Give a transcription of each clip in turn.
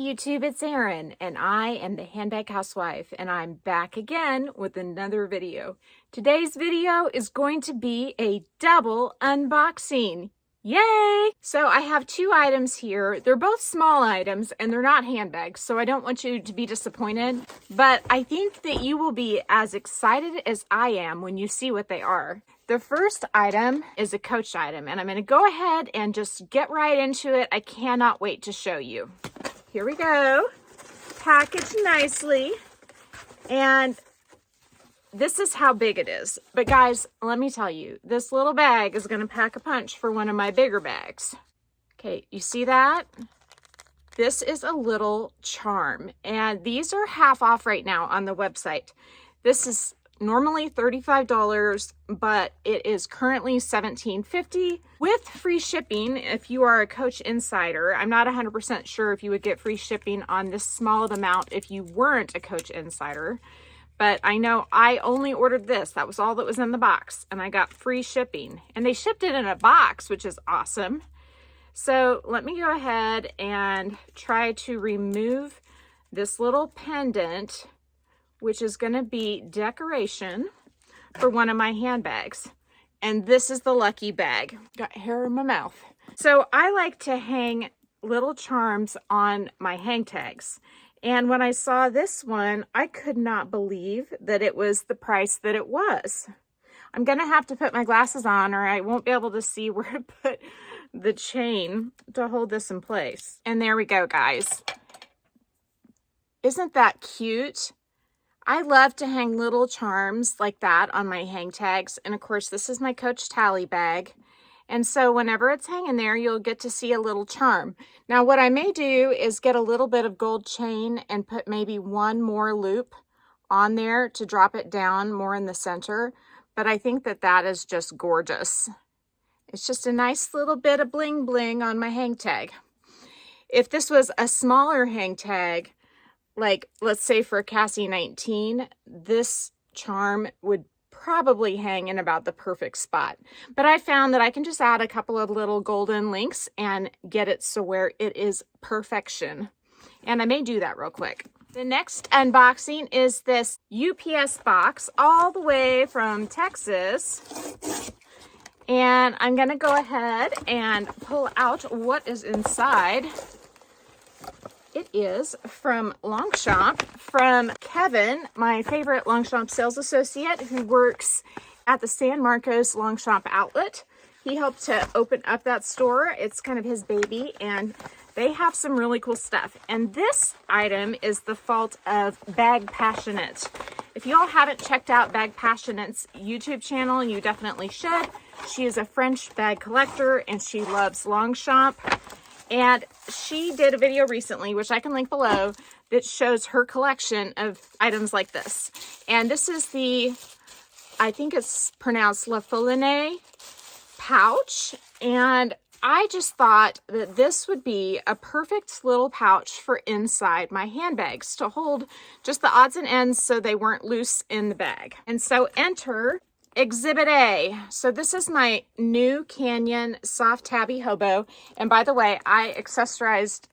YouTube, it's Erin, and I am the Handbag Housewife, and I'm back again with another video. Today's video is going to be a double unboxing. Yay! So I have two items here. They're both small items, and they're not handbags, so I don't want you to be disappointed, but I think that you will be as excited as I am when you see what they are. The first item is a Coach item, and I'm going to go ahead and just get right into it. I cannot wait to show you. Here we go. Packaged nicely. And this is how big it is. But guys, let me tell you, this little bag is going to pack a punch for one of my bigger bags. Okay, you see that? This is a little charm, and these are half off right now on the website. This is normally $35, but it is currently $17.50 with free shipping if you are a Coach Insider. I'm not 100% sure if you would get free shipping on this small amount if you weren't a Coach Insider, but I know I only ordered this. That was all that was in the box, and I got free shipping, and they shipped it in a box, which is awesome. So let me go ahead and try to remove this little pendant, which is going to be decoration for one of my handbags. And this is the lucky bag. Got hair in my mouth. So I like to hang little charms on my hang tags. And when I saw this one, I could not believe that it was the price that it was. I'm going to have to put my glasses on or I won't be able to see where to put the chain to hold this in place. And there we go, guys. Isn't that cute? I love to hang little charms like that on my hang tags. And of course, this is my Coach Tali bag. And so whenever it's hanging there, you'll get to see a little charm. Now, what I may do is get a little bit of gold chain and put maybe one more loop on there to drop it down more in the center. But I think that that is just gorgeous. It's just a nice little bit of bling bling on my hang tag. If this was a smaller hang tag, like let's say for a Cassie 19, this charm would probably hang in about the perfect spot. But I found that I can just add a couple of little golden links and get it so where it is perfection. And I may do that real quick. The next unboxing is this UPS box all the way from Texas. And I'm going to go ahead and pull out what is inside. It is from Longchamp, from Kevin, my favorite Longchamp sales associate who works at the San Marcos Longchamp outlet. He helped to open up that store. It's kind of his baby, and they have some really cool stuff. And this item is the fault of Bag Passionate. If y'all haven't checked out Bag Passionate's YouTube channel, you definitely should. She is a French bag collector, and she loves Longchamp. And she did a video recently, which I can link below, that shows her collection of items like this. And this is the, I think it's pronounced Longchamp Pouch. And I just thought that this would be a perfect little pouch for inside my handbags to hold just the odds and ends so they weren't loose in the bag. And so enter Exhibit A. So this is my new Canyon soft tabby Hobo. And by the way, I accessorized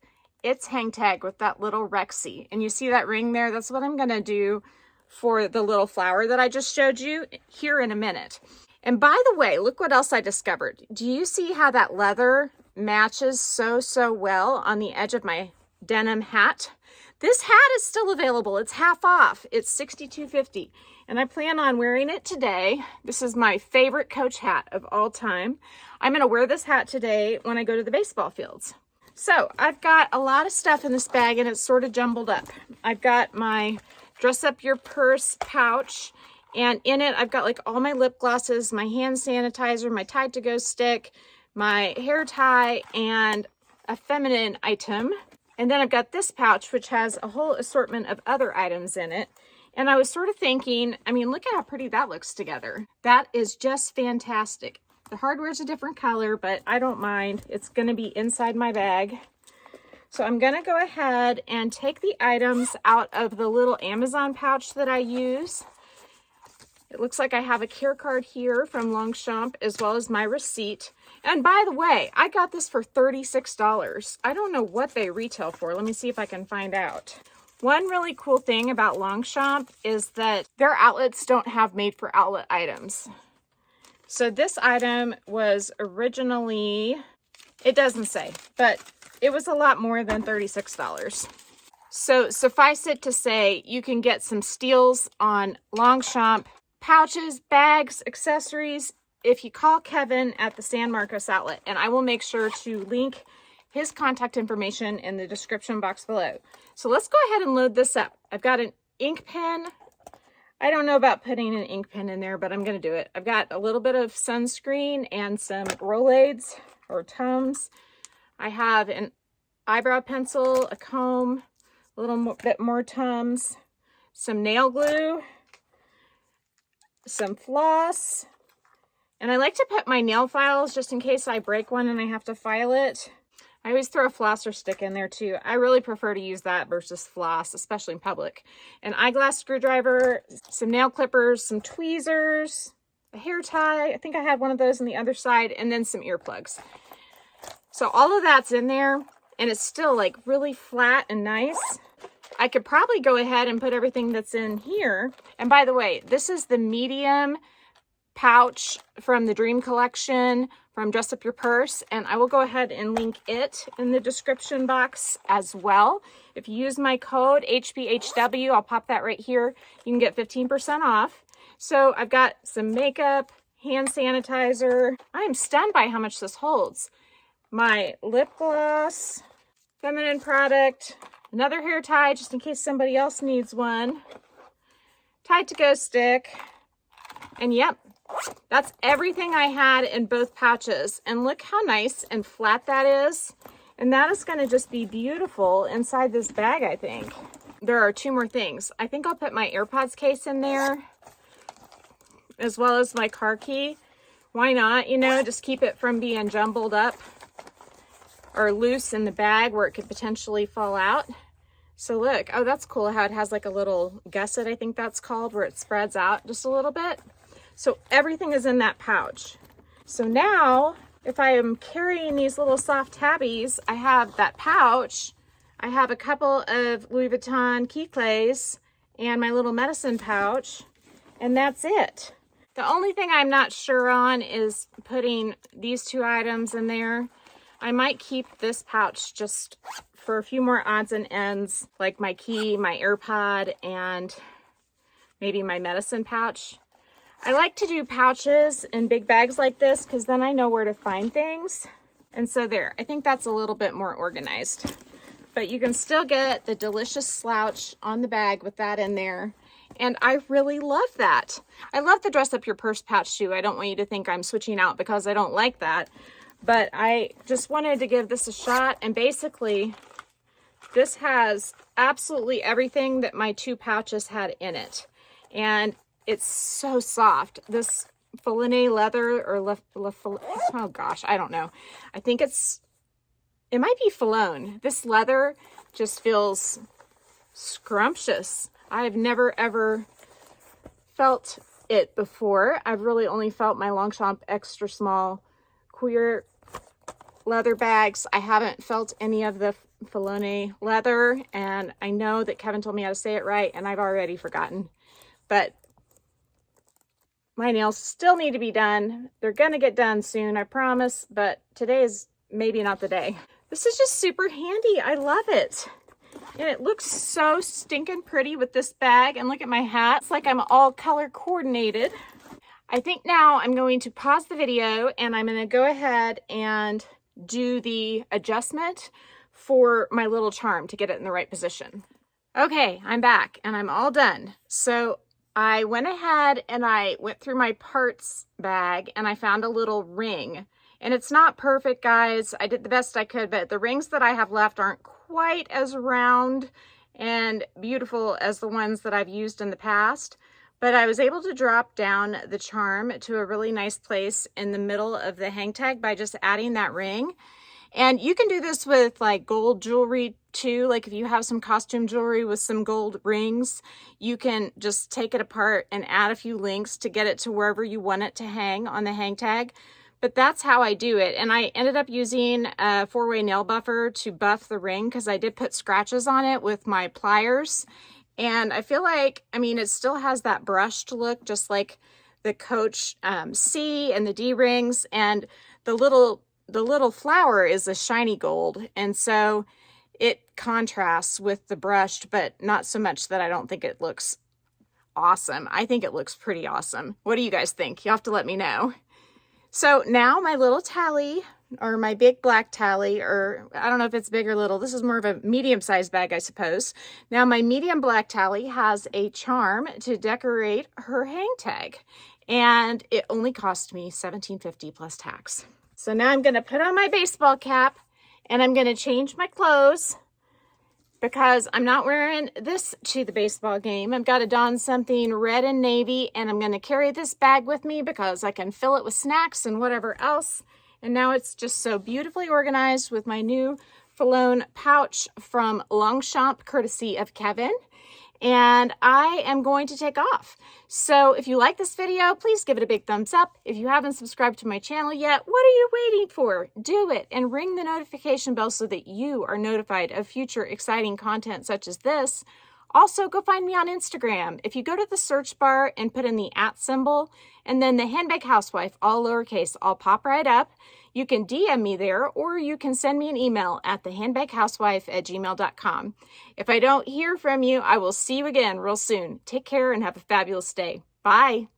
its hang tag with that little Rexy. And you see that ring there? That's what I'm going to do for the little flower that I just showed you here in a minute. And by the way, look what else I discovered. Do you see how that leather matches so well on the edge of my denim hat? This hat is still available. It's half off. It's $62.50. And I plan on wearing it today. This is my favorite Coach hat of all time. I'm going to wear this hat today when I go to the baseball fields. So I've got a lot of stuff in this bag, and it's sort of jumbled up. I've got my dress up your purse pouch, and in it I've got like all my lip glosses, my hand sanitizer, my Tide to Go stick, my hair tie, and a feminine item. And then I've got this pouch, which has a whole assortment of other items in it. And I was sort of thinking, I mean, look at how pretty that looks together. That is just fantastic. The hardware is a different color, but I don't mind. It's going to be inside my bag. So I'm going to go ahead and take the items out of the little Amazon pouch that I use. It looks like I have a care card here from Longchamp as well as my receipt. And by the way, I got this for $36. I don't know what they retail for. Let me see if I can find out. One really cool thing about Longchamp is that their outlets don't have made for outlet items. So this item was originally, it doesn't say, but it was a lot more than $36. So suffice it to say, you can get some steals on Longchamp pouches, bags, accessories if you call Kevin at the San Marcos outlet, and I will make sure to link his contact information in the description box below. So let's go ahead and load this up. I've got an ink pen. I don't know about putting an ink pen in there, but I'm going to do it. I've got a little bit of sunscreen and some Rolaids or Tums. I have an eyebrow pencil, a comb, a little bit more Tums, some nail glue, some floss, and I like to put my nail files just in case I break one and I have to file it. I always throw a flosser stick in there too. I really prefer to use that versus floss, especially in public. An eyeglass screwdriver, some nail clippers, some tweezers, a hair tie. I think I had one of those on the other side, and then some earplugs. So all of that's in there, and it's still like really flat and nice. I could probably go ahead and put everything that's in here. And by the way, this is the medium pouch from the Dream Collection from Dress Up Your Purse, and I will go ahead and link it in the description box as well. If you use my code HBHW, I'll pop that right here. You can get 15% off. So I've got some makeup, hand sanitizer. I am stunned by how much this holds. My lip gloss, feminine product, another hair tie just in case somebody else needs one, Tide to Go stick, and yep, that's everything I had in both pouches. And look how nice and flat that is. And that is going to just be beautiful inside this bag, I think. There are two more things. I think I'll put my AirPods case in there, as well as my car key. Why not? You know, just keep it from being jumbled up or loose in the bag where it could potentially fall out. So look, oh, that's cool how it has like a little gusset, I think that's called, where it spreads out just a little bit. So everything is in that pouch. So now, if I am carrying these little soft tabbies, I have that pouch. I have a couple of Louis Vuitton key clays and my little medicine pouch, and that's it. The only thing I'm not sure on is putting these two items in there. I might keep this pouch just for a few more odds and ends, like my key, my AirPod, and maybe my medicine pouch. I like to do pouches in big bags like this because then I know where to find things. And so there, I think that's a little bit more organized. But you can still get the delicious slouch on the bag with that in there. And I really love that. I love the Dress Up Your Purse pouch too. I don't want you to think I'm switching out because I don't like that. But I just wanted to give this a shot. And basically, this has absolutely everything that my two pouches had in it. And it's so soft. This Feline leather or oh gosh, I don't know. I think it might be Falone. This leather just feels scrumptious. I've never ever felt it before. I've really only felt my Longchamp extra small queer leather bags. I haven't felt any of the Falone leather, and I know that Kevin told me how to say it right, and I've already forgotten. But my nails still need to be done. They're gonna get done soon, I promise, but today is maybe not the day. This is just super handy. I love it. And it looks so stinking pretty with this bag. And look at my hat. It's like I'm all color coordinated. I think now I'm going to pause the video and I'm gonna go ahead and do the adjustment for my little charm to get it in the right position. Okay, I'm back and I'm all done. So I went ahead and I went through my parts bag and I found a little ring. And it's not perfect, guys. I did the best I could, but the rings that I have left aren't quite as round and beautiful as the ones that I've used in the past. But I was able to drop down the charm to a really nice place in the middle of the hang tag by just adding that ring. And you can do this with like gold jewelry too. Like if you have some costume jewelry with some gold rings, you can just take it apart and add a few links to get it to wherever you want it to hang on the hang tag. But that's how I do it. And I ended up using a 4-way nail buffer to buff the ring because I did put scratches on it with my pliers. And I feel like, I mean, it still has that brushed look, just like the Coach C and the D rings. And the little flower is a shiny gold. And so it contrasts with the brushed, but not so much that I don't think it looks awesome. I think it looks pretty awesome. What do you guys think? You have to let me know. So now my little Tali, or my big black Tali, or I don't know if it's big or little. This is more of a medium-sized bag, I suppose. Now my medium black Tali has a charm to decorate her hang tag. And it only cost me $17.50 plus tax. So now I'm going to put on my baseball cap and I'm going to change my clothes because I'm not wearing this to the baseball game. I've got to don something red and navy, and I'm going to carry this bag with me because I can fill it with snacks and whatever else. And now it's just so beautifully organized with my new pouch from Longchamp, courtesy of Kevin. And I am going to take off. So if you like this video, please give it a big thumbs up. If you haven't subscribed to my channel yet, what are you waiting for? Do it and ring the notification bell so that you are notified of future exciting content such as this. Also, go find me on Instagram. If you go to the search bar and put in the @ symbol and then the Handbag Housewife, all lowercase, I'll pop right up. You can DM me there, or you can send me an email at thehandbaghousewife@gmail.com. If I don't hear from you, I will see you again real soon. Take care and have a fabulous day. Bye.